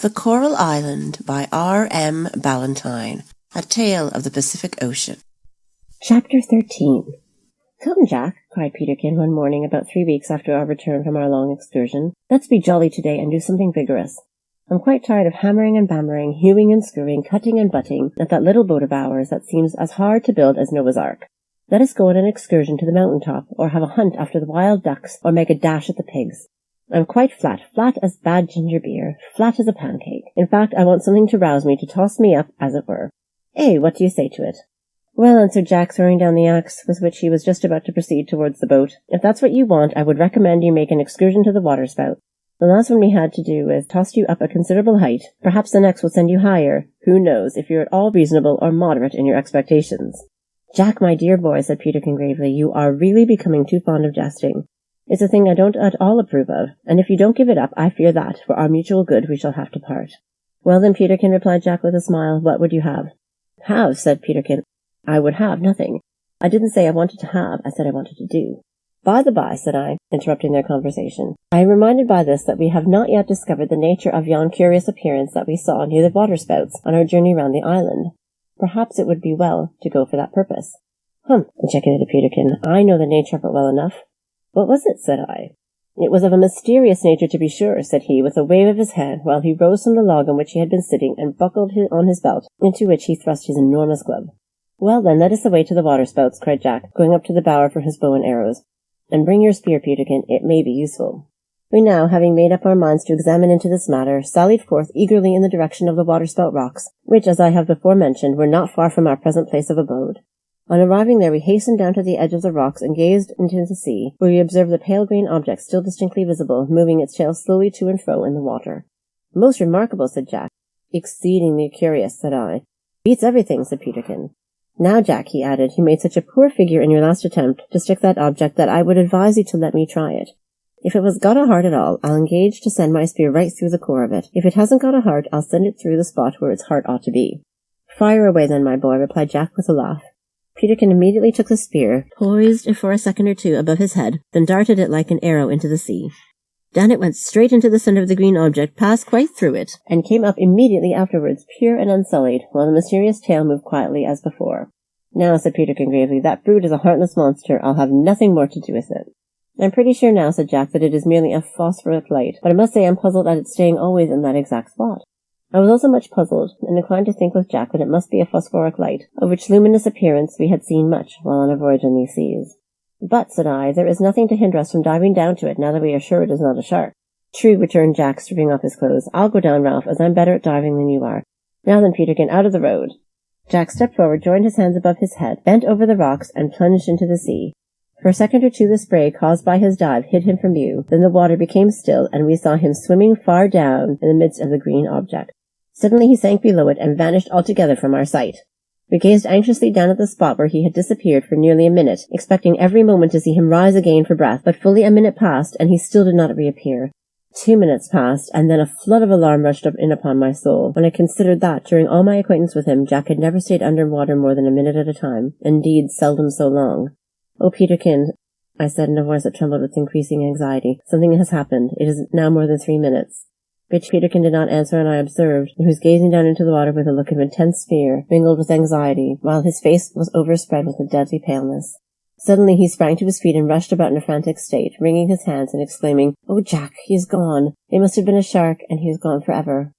The Coral Island by R.M. Ballantyne, A Tale of the Pacific Ocean. Chapter 13. "Come, Jack," cried Peterkin one morning about 3 weeks after our return from our long excursion. "Let's be jolly today and do something vigorous. I'm quite tired of hammering and bammering, hewing and screwing, cutting and butting at that little boat of ours that seems as hard to build as Noah's Ark. Let us go on an excursion to the mountain top, or have a hunt after the wild ducks, or make a dash at the pigs. I'm quite flat as bad ginger beer, flat as a pancake. In fact, I want something to rouse me, to toss me up, as it were. What do you say to it?" "Well," answered Jack, throwing down the axe with which he was just about to proceed towards the boat, "if that's what you want, I would recommend you make an excursion to the waterspout. The last one we had to do with tossed you up a considerable height. Perhaps the next will send you higher. Who knows, if you're at all reasonable or moderate in your expectations." "Jack, my dear boy," said Peterkin gravely, "you are really becoming too fond of jesting. It's a thing I don't at all approve of, and if you don't give it up, I fear that, for our mutual good, we shall have to part." "Well then, Peterkin," replied Jack with a smile, "what would you have?" "Have," said Peterkin. "I would have nothing. I didn't say I wanted to have, I said I wanted to do." "By the by," said I, interrupting their conversation, "I am reminded by this that we have not yet discovered the nature of yon curious appearance that we saw near the waterspouts on our journey round the island. Perhaps it would be well to go for that purpose." Ejaculated Peterkin, "I know the nature of it well enough." "What was it?" said I. "It was of a mysterious nature, to be sure," said he, with a wave of his hand, while he rose from the log on which he had been sitting and buckled on his belt, into which he thrust his enormous glove. "Well then, let us away to the waterspouts," cried Jack, going up to the bower for his bow and arrows. "And bring your spear, Peterkin, it may be useful." We now, having made up our minds to examine into this matter, sallied forth eagerly in the direction of the waterspout rocks, which, as I have before mentioned, were not far from our present place of abode. On arriving there, we hastened down to the edge of the rocks and gazed into the sea, where we observed the pale green object still distinctly visible, moving its tail slowly to and fro in the water. "Most remarkable," said Jack. "Exceedingly curious," said I. "Beats everything," said Peterkin. "Now, Jack," he added, "you made such a poor figure in your last attempt to stick that object that I would advise you to let me try it. If it was got a heart at all, I'll engage to send my spear right through the core of it. If it hasn't got a heart, I'll send it through the spot where its heart ought to be." "Fire away then, my boy," replied Jack with a laugh. Peterkin immediately took the spear, poised for a second or two above his head, then darted it like an arrow into the sea. Down it went straight into the centre of the green object, passed quite through it, and came up immediately afterwards, pure and unsullied, while the mysterious tail moved quietly as before. "Now," said Peterkin gravely, "that brute is a heartless monster. I'll have nothing more to do with it." "I'm pretty sure now," said Jack, "that it is merely a phosphoric light, but I must say I'm puzzled at its staying always in that exact spot." I was also much puzzled, and inclined to think with Jack that it must be a phosphoric light, of which luminous appearance we had seen much while on a voyage on these seas. "But," said I, "there is nothing to hinder us from diving down to it now that we are sure it is not a shark." "True," returned Jack, stripping off his clothes. "I'll go down, Ralph, as I'm better at diving than you are. Now then, Peterkin, out of the road." Jack stepped forward, joined his hands above his head, bent over the rocks, and plunged into the sea. For a second or two the spray caused by his dive hid him from view. Then the water became still, and we saw him swimming far down in the midst of the green object. Suddenly he sank below it and vanished altogether from our sight. We gazed anxiously down at the spot where he had disappeared for nearly a minute, expecting every moment to see him rise again for breath, but fully a minute passed, and he still did not reappear. 2 minutes passed, and then a flood of alarm rushed in upon my soul, when I considered that, during all my acquaintance with him, Jack had never stayed under water more than a minute at a time, indeed seldom so long. "Oh, Peterkin," I said in a voice that trembled with increasing anxiety, "something has happened. It is now more than 3 minutes." But Peterkin did not answer, and I observed that he was gazing down into the water with a look of intense fear, mingled with anxiety, while his face was overspread with a deadly paleness. Suddenly he sprang to his feet and rushed about in a frantic state, wringing his hands and exclaiming, "Oh, Jack, he is gone! It must have been a shark, and he is gone forever."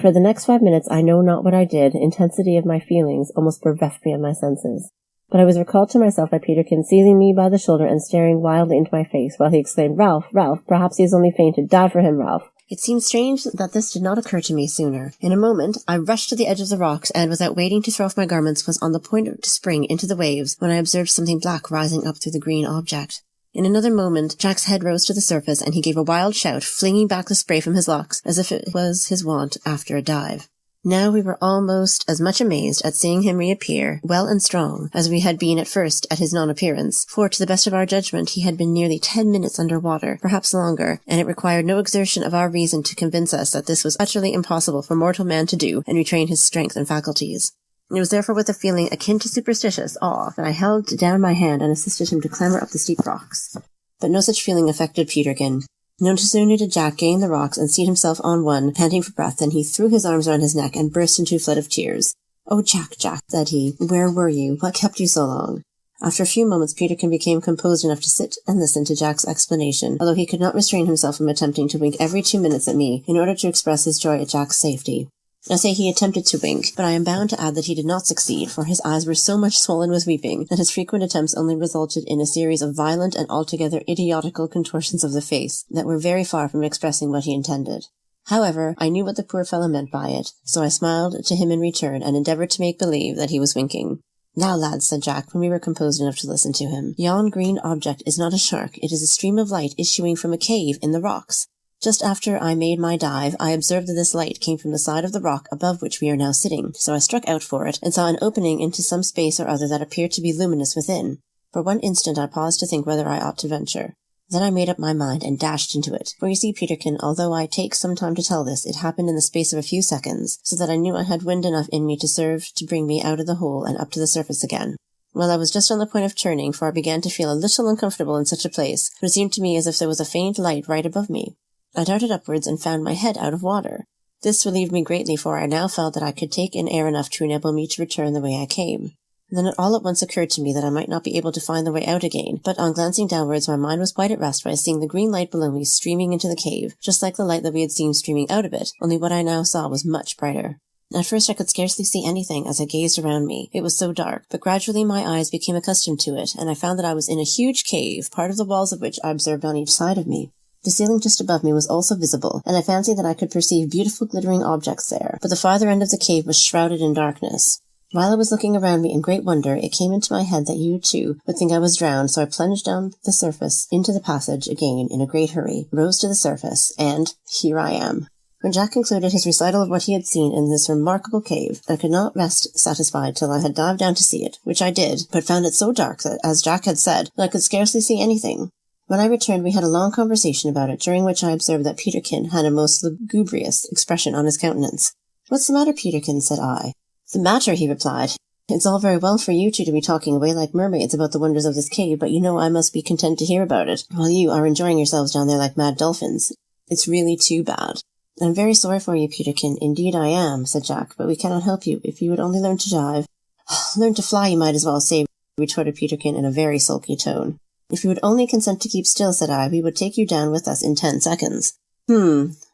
For the next 5 minutes I know not what I did. Intensity of my feelings almost bereft me of my senses. But I was recalled to myself by Peterkin seizing me by the shoulder and staring wildly into my face, while he exclaimed, "Ralph, Ralph, perhaps he has only fainted. Dive for him, Ralph." It seemed strange that this did not occur to me sooner. In a moment I rushed to the edge of the rocks, and without waiting to throw off my garments was on the point to spring into the waves, when I observed something black rising up through the green object. In another moment Jack's head rose to the surface, and he gave a wild shout, flinging back the spray from his locks, as if it was his wont after a dive. Now we were almost as much amazed at seeing him reappear, well and strong, as we had been at first at his non-appearance, for to the best of our judgment he had been nearly 10 minutes under water, perhaps longer, and it required no exertion of our reason to convince us that this was utterly impossible for mortal man to do and retain his strength and faculties. It was therefore with a feeling akin to superstitious awe that I held down my hand and assisted him to clamber up the steep rocks. But no such feeling affected Peterkin. No sooner did Jack gain the rocks and seat himself on one, panting for breath, than he threw his arms around his neck and burst into a flood of tears. "Oh, Jack, Jack," said he, "where were you? What kept you so long?" After a few moments, Peterkin became composed enough to sit and listen to Jack's explanation, although he could not restrain himself from attempting to wink every 2 minutes at me in order to express his joy at Jack's safety. I say he attempted to wink, but I am bound to add that he did not succeed, for his eyes were so much swollen with weeping that his frequent attempts only resulted in a series of violent and altogether idiotical contortions of the face that were very far from expressing what he intended. However, I knew what the poor fellow meant by it, so I smiled to him in return and endeavoured to make believe that he was winking. "Now, lads," said Jack, when we were composed enough to listen to him, "yon green object is not a shark, it is a stream of light issuing from a cave in the rocks. Just after I made my dive, I observed that this light came from the side of the rock above which we are now sitting, so I struck out for it, and saw an opening into some space or other that appeared to be luminous within. For one instant I paused to think whether I ought to venture. Then I made up my mind and dashed into it. For you see, Peterkin, although I take some time to tell this, it happened in the space of a few seconds, so that I knew I had wind enough in me to serve to bring me out of the hole and up to the surface again. Well, I was just on the point of turning, for I began to feel a little uncomfortable in such a place, for it seemed to me as if there was a faint light right above me. I darted upwards and found my head out of water. This relieved me greatly, for I now felt that I could take in air enough to enable me to return the way I came. Then it all at once occurred to me that I might not be able to find the way out again, but on glancing downwards my mind was quite at rest by seeing the green light below me streaming into the cave, just like the light that we had seen streaming out of it, only what I now saw was much brighter. At first I could scarcely see anything as I gazed around me. It was so dark, but gradually my eyes became accustomed to it, and I found that I was in a huge cave, part of the walls of which I observed on each side of me. The ceiling just above me was also visible, and I fancied that I could perceive beautiful glittering objects there, but the farther end of the cave was shrouded in darkness. While I was looking around me in great wonder, it came into my head that you, too, would think I was drowned, so I plunged down the surface into the passage again in a great hurry, rose to the surface, and here I am. When Jack concluded his recital of what he had seen in this remarkable cave, I could not rest satisfied till I had dived down to see it, which I did, but found it so dark that, as Jack had said, that I could scarcely see anything. When I returned, we had a long conversation about it, during which I observed that Peterkin had a most lugubrious expression on his countenance. "What's the matter, Peterkin?" said I. "The matter," he replied. "It's all very well for you two to be talking away like mermaids about the wonders of this cave, but you know I must be content to hear about it, while you are enjoying yourselves down there like mad dolphins. It's really too bad." "I'm very sorry for you, Peterkin. Indeed I am," said Jack, "but we cannot help you. If you would only learn to dive—" "Learn to fly, you might as well say," retorted Peterkin in a very sulky tone. "If you would only consent to keep still," said I, "we would take you down with us in 10 seconds.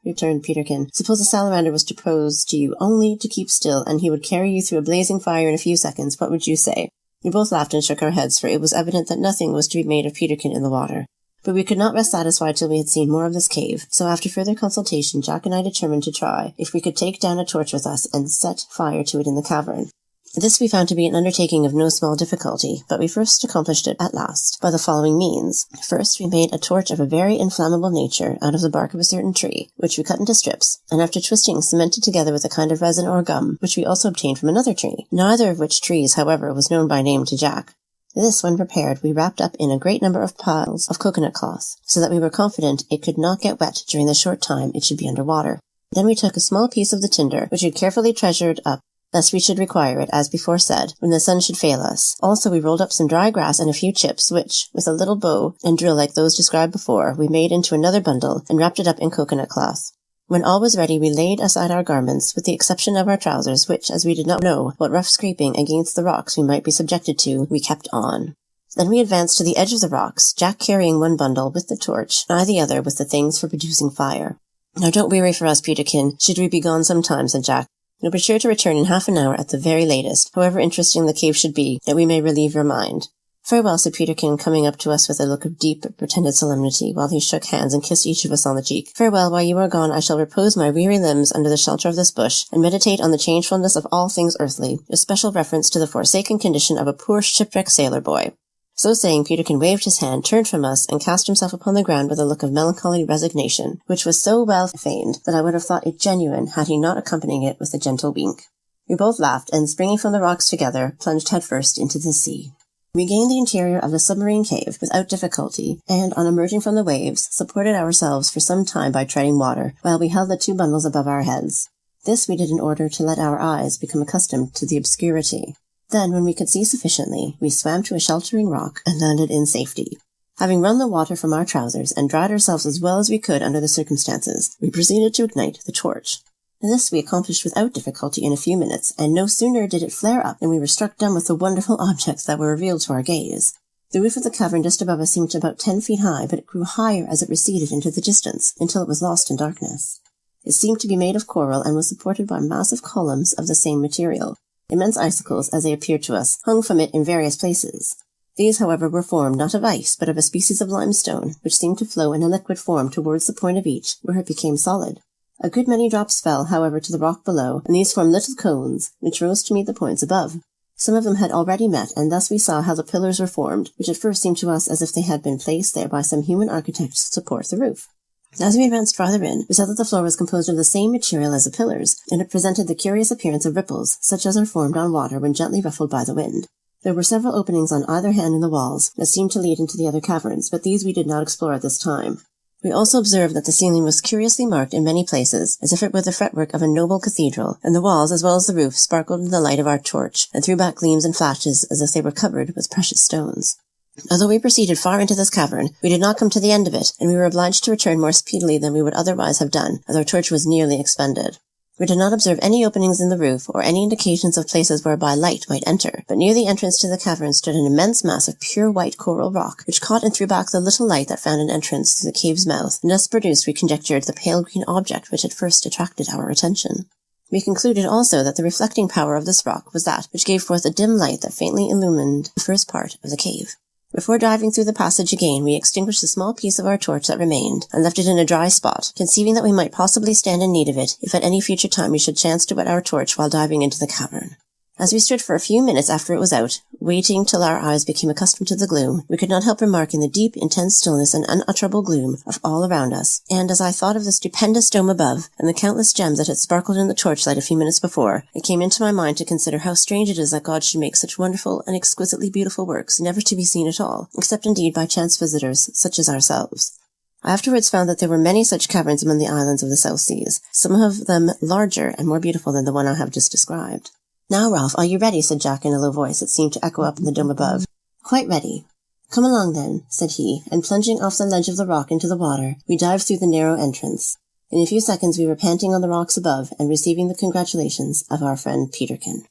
Returned Peterkin. "Suppose a salamander was to propose to you only to keep still, and he would carry you through a blazing fire in a few seconds, what would you say?" We both laughed and shook our heads, for it was evident that nothing was to be made of Peterkin in the water. But we could not rest satisfied till we had seen more of this cave, so after further consultation Jack and I determined to try if we could take down a torch with us and set fire to it in the cavern. This we found to be an undertaking of no small difficulty, but we first accomplished it at last by the following means. First, we made a torch of a very inflammable nature out of the bark of a certain tree, which we cut into strips, and after twisting cemented together with a kind of resin or gum, which we also obtained from another tree, neither of which trees, however, was known by name to Jack. This, when prepared, we wrapped up in a great number of piles of coconut cloth, so that we were confident it could not get wet during the short time it should be under water. Then we took a small piece of the tinder, which we had carefully treasured up, lest we should require it, as before said, when the sun should fail us. Also we rolled up some dry grass and a few chips, which, with a little bow and drill like those described before, we made into another bundle, and wrapped it up in coconut cloth. When all was ready, we laid aside our garments, with the exception of our trousers, which, as we did not know what rough scraping against the rocks we might be subjected to, we kept on. Then we advanced to the edge of the rocks, Jack carrying one bundle with the torch, I the other with the things for producing fire. "Now don't weary for us, Peterkin, should we be gone some time," said Jack. "You'll be sure to return in half an hour at the very latest, however interesting the cave should be, that we may relieve your mind." "Farewell," said Peterkin, coming up to us with a look of deep but pretended solemnity, while he shook hands and kissed each of us on the cheek. "Farewell, while you are gone I shall repose my weary limbs under the shelter of this bush, and meditate on the changefulness of all things earthly, with special reference to the forsaken condition of a poor shipwrecked sailor boy." So saying, Peterkin waved his hand, turned from us, and cast himself upon the ground with a look of melancholy resignation, which was so well feigned that I would have thought it genuine had he not accompanied it with a gentle wink. We both laughed, and springing from the rocks together, plunged headfirst into the sea. We gained the interior of the submarine cave without difficulty, and, on emerging from the waves, supported ourselves for some time by treading water, while we held the 2 bundles above our heads. This we did in order to let our eyes become accustomed to the obscurity. Then, when we could see sufficiently, we swam to a sheltering rock and landed in safety. Having run the water from our trousers and dried ourselves as well as we could under the circumstances, we proceeded to ignite the torch. This we accomplished without difficulty in a few minutes, and no sooner did it flare up than we were struck dumb with the wonderful objects that were revealed to our gaze. The roof of the cavern just above us seemed about 10 feet high, but it grew higher as it receded into the distance, until it was lost in darkness. It seemed to be made of coral and was supported by massive columns of the same material. Immense icicles, as they appeared to us, hung from it in various places. These, however, were formed not of ice, but of a species of limestone, which seemed to flow in a liquid form towards the point of each, where it became solid. A good many drops fell, however, to the rock below, and these formed little cones, which rose to meet the points above. Some of them had already met, and thus we saw how the pillars were formed, which at first seemed to us as if they had been placed there by some human architect to support the roof. As we advanced farther in, we saw that the floor was composed of the same material as the pillars, and it presented the curious appearance of ripples, such as are formed on water when gently ruffled by the wind. There were several openings on either hand in the walls that seemed to lead into the other caverns, but these we did not explore at this time. We also observed that the ceiling was curiously marked in many places, as if it were the fretwork of a noble cathedral, and the walls, as well as the roof, sparkled in the light of our torch, and threw back gleams and flashes as if they were covered with precious stones. Although we proceeded far into this cavern, we did not come to the end of it, and we were obliged to return more speedily than we would otherwise have done, as our torch was nearly expended. We did not observe any openings in the roof, or any indications of places whereby light might enter, but near the entrance to the cavern stood an immense mass of pure white coral rock, which caught and threw back the little light that found an entrance to the cave's mouth, and thus produced, we conjectured, the pale green object which had first attracted our attention. We concluded also that the reflecting power of this rock was that which gave forth a dim light that faintly illumined the first part of the cave. Before diving through the passage again, we extinguished the small piece of our torch that remained, and left it in a dry spot, conceiving that we might possibly stand in need of it, if at any future time we should chance to wet our torch while diving into the cavern. As we stood for a few minutes after it was out, waiting till our eyes became accustomed to the gloom, we could not help remarking the deep, intense stillness and unutterable gloom of all around us, and as I thought of the stupendous dome above, and the countless gems that had sparkled in the torchlight a few minutes before, it came into my mind to consider how strange it is that God should make such wonderful and exquisitely beautiful works never to be seen at all, except indeed by chance visitors, such as ourselves. I afterwards found that there were many such caverns among the islands of the South Seas, some of them larger and more beautiful than the one I have just described. "Now, Ralph, are you ready?" said Jack in a low voice that seemed to echo up in the dome above. "Quite ready." "Come along, then," said he, and plunging off the ledge of the rock into the water, we dived through the narrow entrance. In a few seconds we were panting on the rocks above and receiving the congratulations of our friend Peterkin.